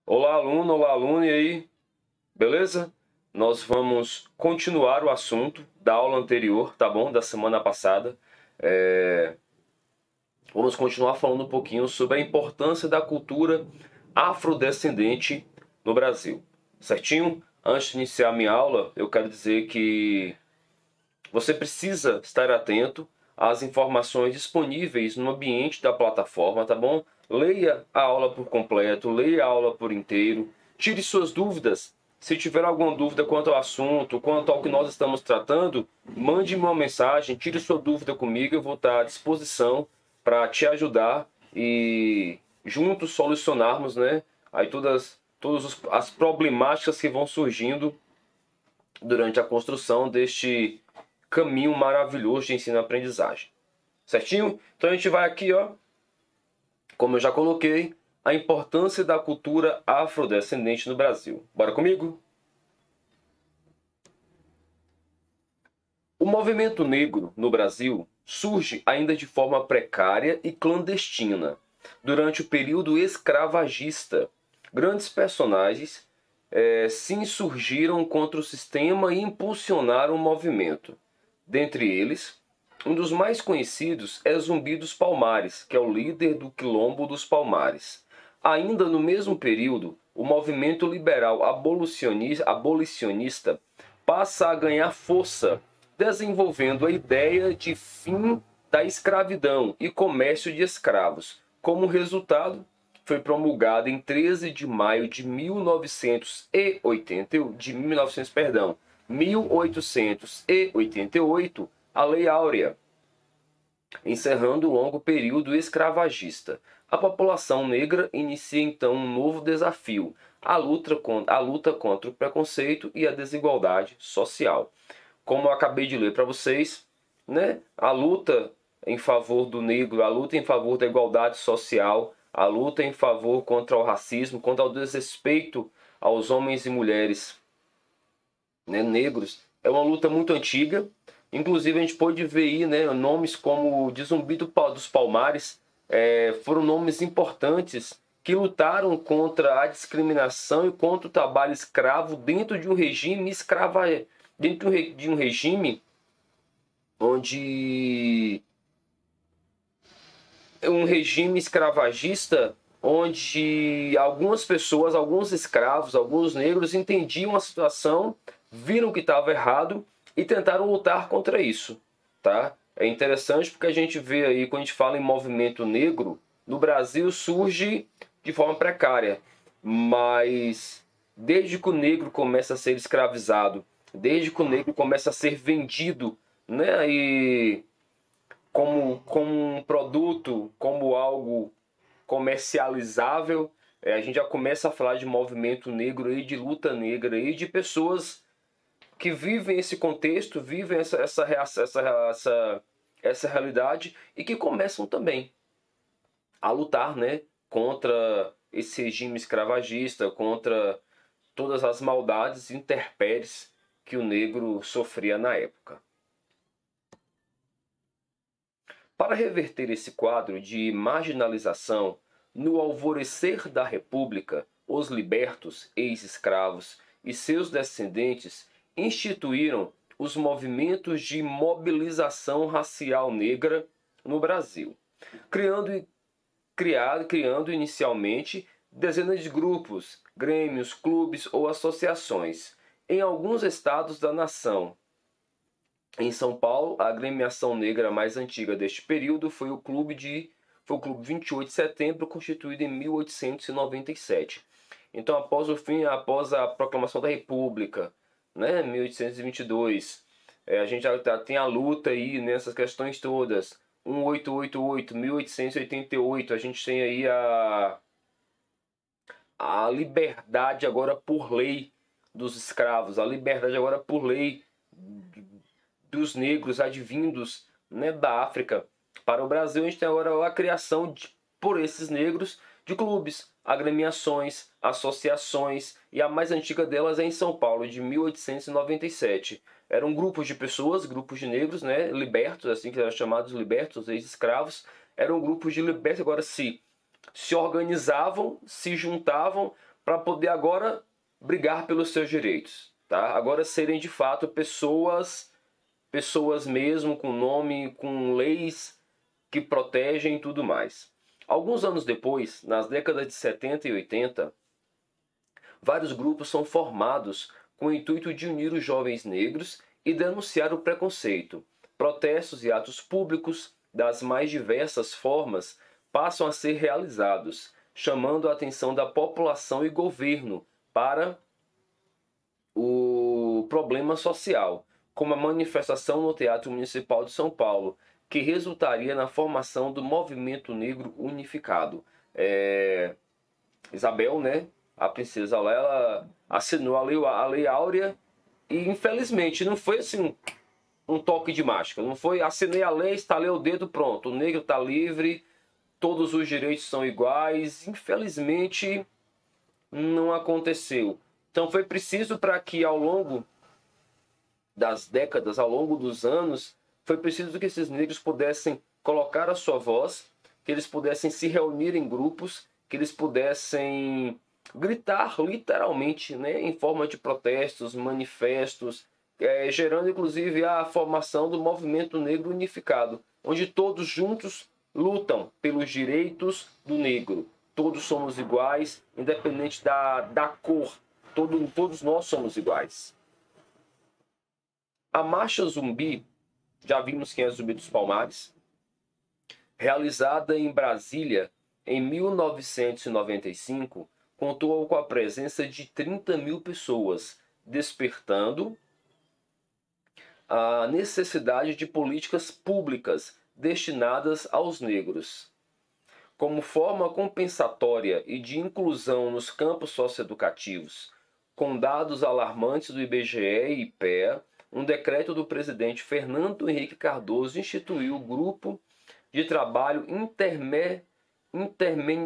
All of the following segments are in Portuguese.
Olá aluno, e aí? Beleza? Nós vamos continuar o assunto da aula anterior, tá bom? Da semana passada. É, Vamos continuar falando um pouquinho sobre a importância da cultura afrodescendente no Brasil, certinho? Antes de iniciar minha aula, eu quero dizer que você precisa estar atento às informações disponíveis no ambiente da plataforma, tá bom? Leia a aula por completo, leia a aula por inteiro, tire suas dúvidas. Se tiver alguma dúvida quanto ao assunto, quanto ao que nós estamos tratando, mande-me uma mensagem, tire sua dúvida comigo, eu vou estar à disposição para te ajudar e juntos solucionarmos, né, aí todas as problemáticas que vão surgindo durante a construção deste caminho maravilhoso de ensino-aprendizagem. Certinho? Então a gente vai aqui, ó, como eu já coloquei, a importância da cultura afrodescendente no Brasil. Bora comigo? O movimento negro no Brasil surge ainda de forma precária e clandestina durante o período escravagista. Grandes personagens se insurgiram contra o sistema e impulsionaram o movimento. Dentre eles, um dos mais conhecidos é Zumbi dos Palmares, que é o líder do Quilombo dos Palmares. Ainda no mesmo período, o movimento liberal abolicionista passa a ganhar força, desenvolvendo a ideia de fim da escravidão e comércio de escravos. Como resultado, foi promulgada em 13 de maio de 1888 a Lei Áurea, encerrando o longo período escravagista. A população negra inicia então um novo desafio, a luta contra o preconceito e a desigualdade social. Como eu acabei de ler para vocês, né, a luta em favor do negro, a luta em favor da igualdade social, a luta em favor contra o racismo, contra o desrespeito aos homens e mulheres, né, negros, é uma luta muito antiga. Inclusive a gente pode ver aí, né, nomes como de Zumbi dos Palmares, foram nomes importantes que lutaram contra a discriminação e contra o trabalho escravo dentro de um regime de um regime onde um regime escravagista onde algumas pessoas, alguns escravos, alguns negros entendiam a situação, viram que estava errado e tentaram lutar contra isso, tá? É interessante porque a gente vê aí, quando a gente fala em movimento negro, no Brasil surge de forma precária, mas desde que o negro começa a ser escravizado, desde que o negro começa a ser vendido, né, e como um produto, como algo comercializável, a gente já começa a falar de movimento negro e de luta negra e de pessoas que vivem esse contexto, vivem essa realidade e que começam também a lutar, né, contra esse regime escravagista, contra todas as maldades e intempéries que o negro sofria na época. Para reverter esse quadro de marginalização, no alvorecer da República, os libertos, ex-escravos e seus descendentes instituíram os movimentos de mobilização racial negra no Brasil, criando inicialmente dezenas de grupos, grêmios, clubes ou associações em alguns estados da nação. Em São Paulo, a agremiação negra mais antiga deste período foi o Clube 28 de Setembro, constituído em 1897. Então, após a proclamação da República, né, 1822, a gente já tem a luta aí nessas questões todas. 1888, 1888, a gente tem aí a liberdade agora por lei dos escravos, a liberdade agora por lei dos negros advindos, né, da África para o Brasil. A gente tem agora a criação por esses negros de clubes, agremiações, associações, e a mais antiga delas é em São Paulo, de 1897. Eram grupos de pessoas, grupos de negros, né, libertos, assim que eram chamados libertos, ex-escravos, eram grupos de libertos. Agora se organizavam, se juntavam para poder agora brigar pelos seus direitos, tá? Agora serem de fato pessoas mesmo com nome, com leis que protegem e tudo mais. Alguns anos depois, nas décadas de 70 e 80, vários grupos são formados com o intuito de unir os jovens negros e denunciar o preconceito. Protestos e atos públicos das mais diversas formas passam a ser realizados, chamando a atenção da população e governo para o problema social, como a manifestação no Teatro Municipal de São Paulo, que resultaria na formação do Movimento Negro Unificado. Isabel, né, a princesa lá, ela assinou a Lei Áurea e, infelizmente, não foi assim um toque de mágica. Não foi assinei a lei, estalei o dedo, pronto, o negro está livre, todos os direitos são iguais. Infelizmente, não aconteceu. Então foi preciso para que ao longo das décadas, ao longo dos anos, foi preciso que esses negros pudessem colocar a sua voz, que eles pudessem se reunir em grupos, que eles pudessem gritar literalmente, né, em forma de protestos, manifestos, gerando inclusive a formação do Movimento Negro Unificado, onde todos juntos lutam pelos direitos do negro. Todos somos iguais, independente da cor. Todos nós somos iguais. A Marcha Zumbi, já vimos quem é Zumbi dos Palmares, realizada em Brasília em 1995, contou com a presença de 30 mil pessoas, despertando a necessidade de políticas públicas destinadas aos negros. Como forma compensatória e de inclusão nos campos socioeducativos, com dados alarmantes do IBGE e IPEA, um decreto do presidente Fernando Henrique Cardoso instituiu o Grupo de Trabalho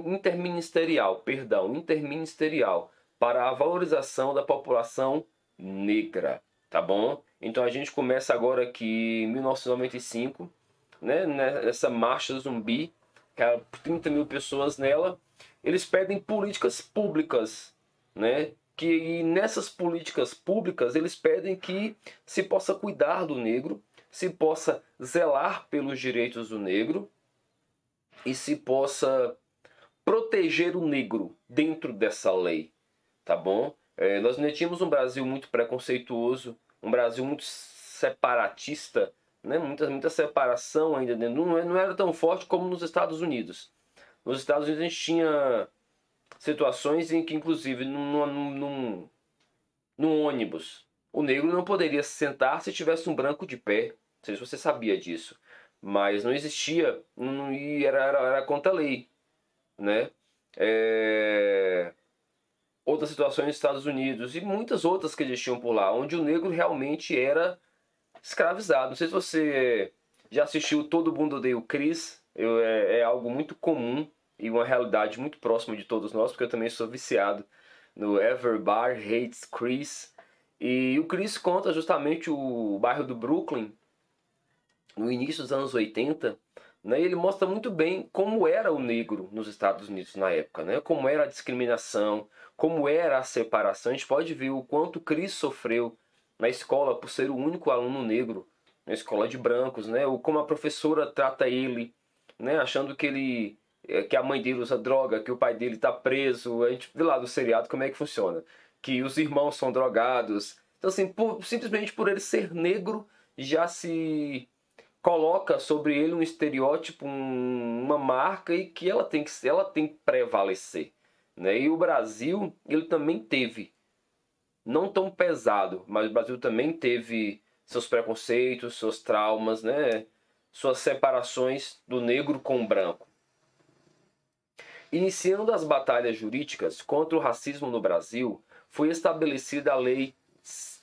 Interministerial para a valorização da população negra, tá bom? Então a gente começa agora aqui em 1995, né, nessa marcha zumbi, 30 mil pessoas nela. Eles pedem políticas públicas, né? Que nessas políticas públicas eles pedem que se possa cuidar do negro, se possa zelar pelos direitos do negro e se possa proteger o negro dentro dessa lei, tá bom? Nós ainda tínhamos um Brasil muito preconceituoso, um Brasil muito separatista, né? Muita separação ainda dentro. Não era tão forte como nos Estados Unidos. Nos Estados Unidos a gente tinha situações em que, inclusive, num ônibus, o negro não poderia se sentar se tivesse um branco de pé. Não sei se você sabia disso. Mas não existia, e era contra a lei, né? Outras situações nos Estados Unidos e muitas outras que eles tinham por lá, onde o negro realmente era escravizado. Não sei se você já assistiu Todo Mundo Odeia o Chris. É algo muito comum e uma realidade muito próxima de todos nós, porque eu também sou viciado no Everybody Hates Chris. E o Chris conta justamente o bairro do Brooklyn, no início dos anos 80, né? E ele mostra muito bem como era o negro nos Estados Unidos na época, né? Como era a discriminação, como era a separação. A gente pode ver o quanto Chris sofreu na escola por ser o único aluno negro na escola de brancos, né? Ou como a professora trata ele, né? Achando que a mãe dele usa droga, que o pai dele está preso. A gente vê lá do seriado como é que funciona, que os irmãos são drogados. Então assim, simplesmente por ele ser negro, já se coloca sobre ele um estereótipo, uma marca, e que ela tem que prevalecer, né? E o Brasil, ele também teve, não tão pesado, mas o Brasil também teve seus preconceitos, seus traumas, né? Suas separações do negro com o branco. Iniciando as batalhas jurídicas contra o racismo no Brasil, foi estabelecida a Lei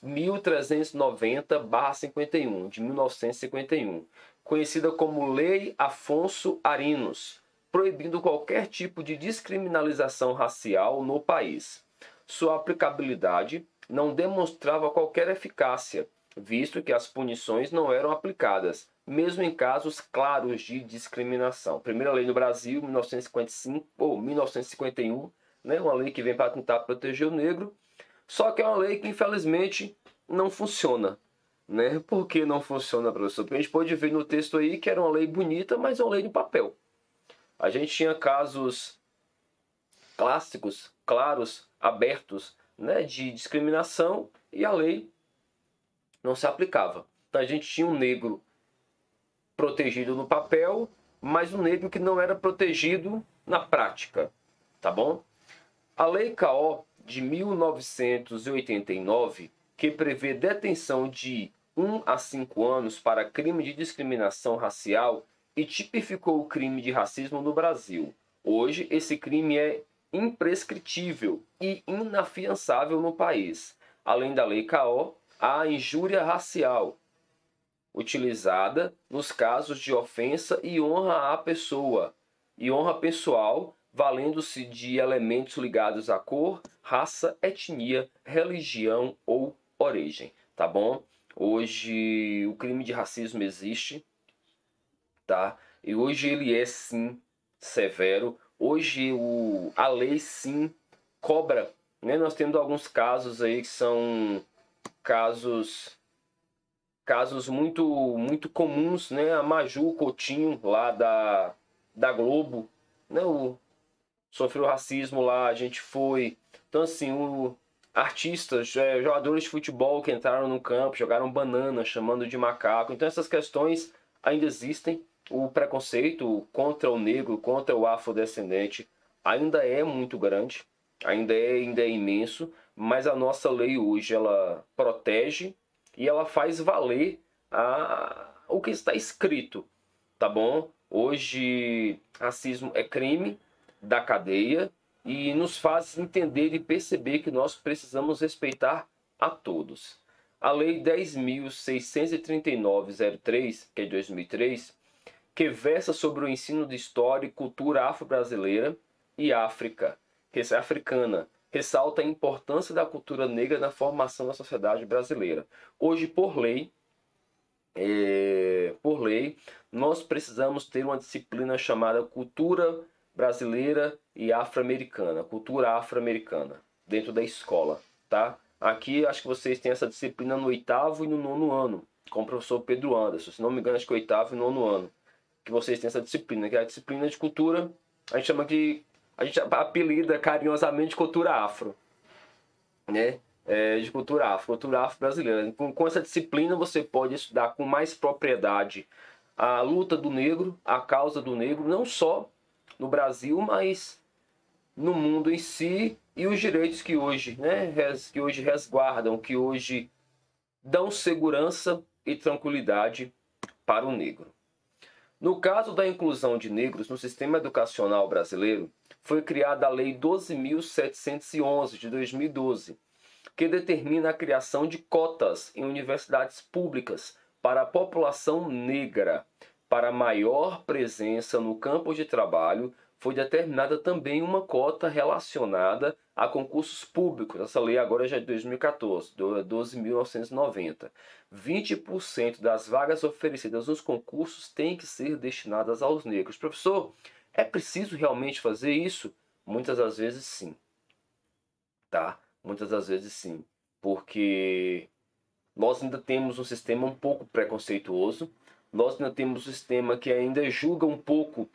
1390/51, de 1951, conhecida como Lei Afonso Arinos, proibindo qualquer tipo de descriminalização racial no país. Sua aplicabilidade não demonstrava qualquer eficácia, visto que as punições não eram aplicadas, mesmo em casos claros de discriminação. Primeira lei no Brasil, 1955 ou 1951, né? Uma lei que vem para tentar proteger o negro, só que é uma lei que infelizmente não funciona, né? Por que não funciona, professor? Porque a gente pode ver no texto aí que era uma lei bonita, mas é uma lei de papel. A gente tinha casos clássicos, claros, abertos, né, de discriminação e a lei não se aplicava. Então a gente tinha um negro protegido no papel, mas um negro que não era protegido na prática, tá bom? A Lei K.O. de 1989, que prevê detenção de 1 a 5 anos para crime de discriminação racial e tipificou o crime de racismo no Brasil. Hoje, esse crime é imprescritível e inafiançável no país. Além da Lei K.O., há a injúria racial, utilizada nos casos de ofensa e honra à pessoa e honra pessoal, valendo-se de elementos ligados à cor, raça, etnia, religião ou origem, tá bom? Hoje o crime de racismo existe, tá? E hoje ele é sim severo. Hoje a lei sim cobra, né? Nós temos alguns casos aí que são casos muito comuns, né? A Maju Coutinho lá da Globo, né? Sofreu racismo lá, a gente foi. Então assim, artistas, jogadores de futebol que entraram no campo, jogaram banana, chamando de macaco. Então essas questões ainda existem. O preconceito contra o negro, contra o afrodescendente ainda é muito grande, ainda é imenso, mas a nossa lei hoje ela protege e ela faz valer o que está escrito, tá bom? Hoje, racismo é crime da cadeia e nos faz entender e perceber que nós precisamos respeitar a todos. A Lei 10.639/03, que é de 2003, que versa sobre o ensino de história e cultura afro-brasileira e África, que é africana, ressalta a importância da cultura negra na formação da sociedade brasileira. Hoje, por lei, nós precisamos ter uma disciplina chamada Cultura Brasileira e Afro-Americana, Cultura Afro-Americana, dentro da escola, tá? Aqui acho que vocês têm essa disciplina no 8º e no 9º ano, com o professor Pedro Anderson, se não me engano acho que 8º e 9º ano, que vocês têm essa disciplina, que é a disciplina de cultura, a gente chama de, a gente apelida carinhosamente cultura afro, né? De cultura afro brasileira. Com essa disciplina você pode estudar com mais propriedade a luta do negro, a causa do negro, não só no Brasil, mas no mundo em si, e os direitos que hoje, né, que hoje resguardam, que hoje dão segurança e tranquilidade para o negro. No caso da inclusão de negros no sistema educacional brasileiro, foi criada a Lei 12.711 de 2012, que determina a criação de cotas em universidades públicas para a população negra. Para maior presença no campo de trabalho, foi determinada também uma cota relacionada a concursos públicos. Essa lei agora já é de 2014, 12.990. 20% das vagas oferecidas nos concursos têm que ser destinadas aos negros. Professor, é preciso realmente fazer isso? Muitas das vezes sim. Tá? Muitas das vezes sim. Porque nós ainda temos um sistema um pouco preconceituoso, nós ainda temos um sistema que ainda julga um pouco,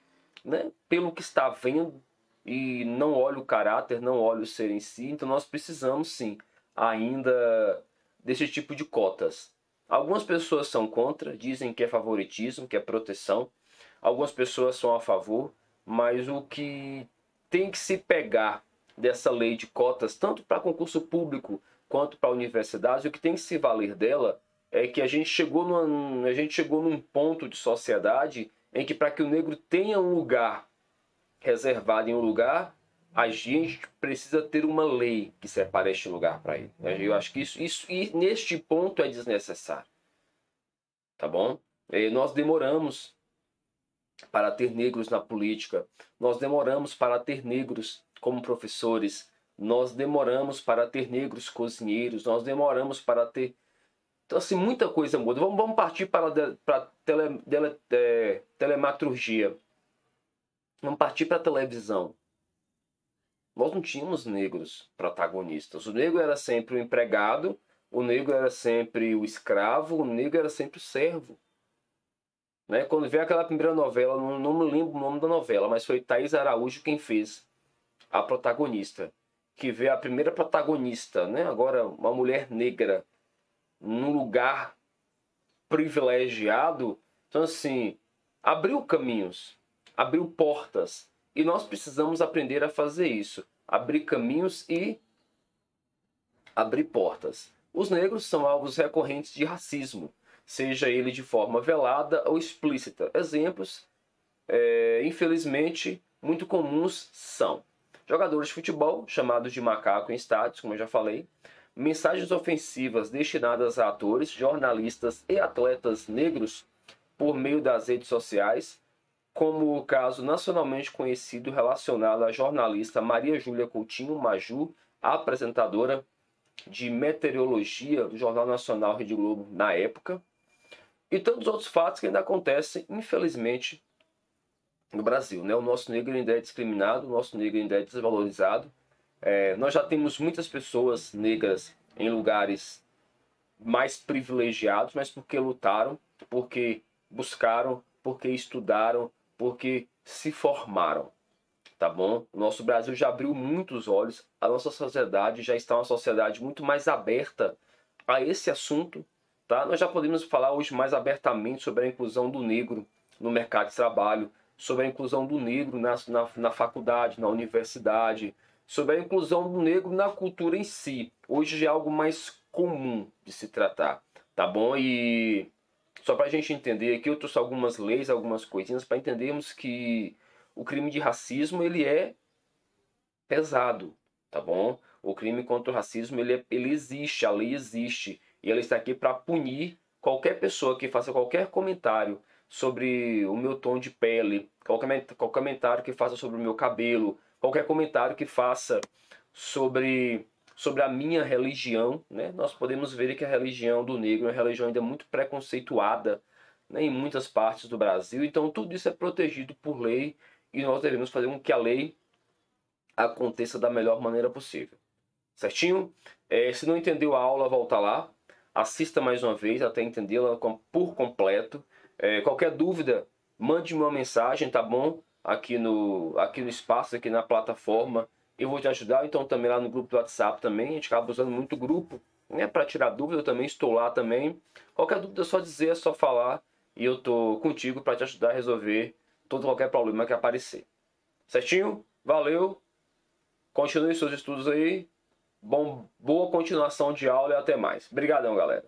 né, pelo que está vendo e não olha o caráter, não olha o ser em si. Então nós precisamos sim ainda desse tipo de cotas. Algumas pessoas são contra, dizem que é favoritismo, que é proteção. Algumas pessoas são a favor, mas o que tem que se pegar dessa lei de cotas, tanto para concurso público quanto para universidades, o que tem que se valer dela é que a gente chegou num ponto de sociedade em que, para que o negro tenha um lugar reservado em um lugar, a gente precisa ter uma lei que separe este lugar para ele. Eu acho que isso e neste ponto é desnecessário, tá bom? Nós demoramos para ter negros na política, nós demoramos para ter negros como professores, nós demoramos para ter negros cozinheiros, nós demoramos para ter... Então, assim, muita coisa muda. Vamos partir para telematurgia. Vamos partir para a televisão. Nós não tínhamos negros protagonistas. O negro era sempre o empregado, o negro era sempre o escravo, o negro era sempre o servo. Né? Quando veio aquela primeira novela, não me lembro o nome da novela, mas foi Thaís Araújo quem fez a protagonista. Que veio a primeira protagonista, né? Agora uma mulher negra, num lugar privilegiado. Então, assim, abriu caminhos, abriu portas. E nós precisamos aprender a fazer isso. Abrir caminhos e abrir portas. Os negros são alvos recorrentes de racismo, seja ele de forma velada ou explícita. Exemplos, infelizmente, muito comuns são jogadores de futebol, chamados de macaco em estádios, como eu já falei, mensagens ofensivas destinadas a atores, jornalistas e atletas negros por meio das redes sociais, como o caso nacionalmente conhecido relacionado à jornalista Maria Júlia Coutinho Maju, apresentadora de meteorologia do Jornal Nacional Rede Globo na época, e tantos outros fatos que ainda acontecem, infelizmente, no Brasil. Né? O nosso negro ainda é discriminado, o nosso negro ainda é desvalorizado. Nós já temos muitas pessoas negras em lugares mais privilegiados, mas porque lutaram, porque buscaram, porque estudaram, porque se formaram. Tá bom? O nosso Brasil já abriu muitos olhos, a nossa sociedade já está uma sociedade muito mais aberta a esse assunto. Tá? Nós já podemos falar hoje mais abertamente sobre a inclusão do negro no mercado de trabalho, sobre a inclusão do negro na faculdade, na universidade, sobre a inclusão do negro na cultura em si. Hoje já é algo mais comum de se tratar, tá bom? E só para a gente entender aqui, eu trouxe algumas leis, algumas coisinhas para entendermos que o crime de racismo ele é pesado, tá bom? O crime contra o racismo ele existe, a lei existe e ela está aqui para punir qualquer pessoa que faça qualquer comentário sobre o meu tom de pele, qualquer comentário que faça sobre o meu cabelo, qualquer comentário que faça sobre a minha religião, né? Nós podemos ver que a religião do negro é uma religião ainda muito preconceituada, né, em muitas partes do Brasil. Então tudo isso é protegido por lei e nós devemos fazer com que a lei aconteça da melhor maneira possível. Certinho? Se não entendeu a aula, volta lá. Assista mais uma vez até entendê-la por completo. Qualquer dúvida, mande-me uma mensagem, tá bom? Aqui no espaço, aqui na plataforma. Eu vou te ajudar. Então também lá no grupo do WhatsApp também. A gente acaba usando muito grupo, né, para tirar dúvida. Eu também estou lá também. Qualquer dúvida é só dizer, é só falar. E eu tô contigo para te ajudar a resolver qualquer problema que aparecer. Certinho? Valeu! Continue seus estudos aí. Boa continuação de aula e até mais. Obrigadão, galera.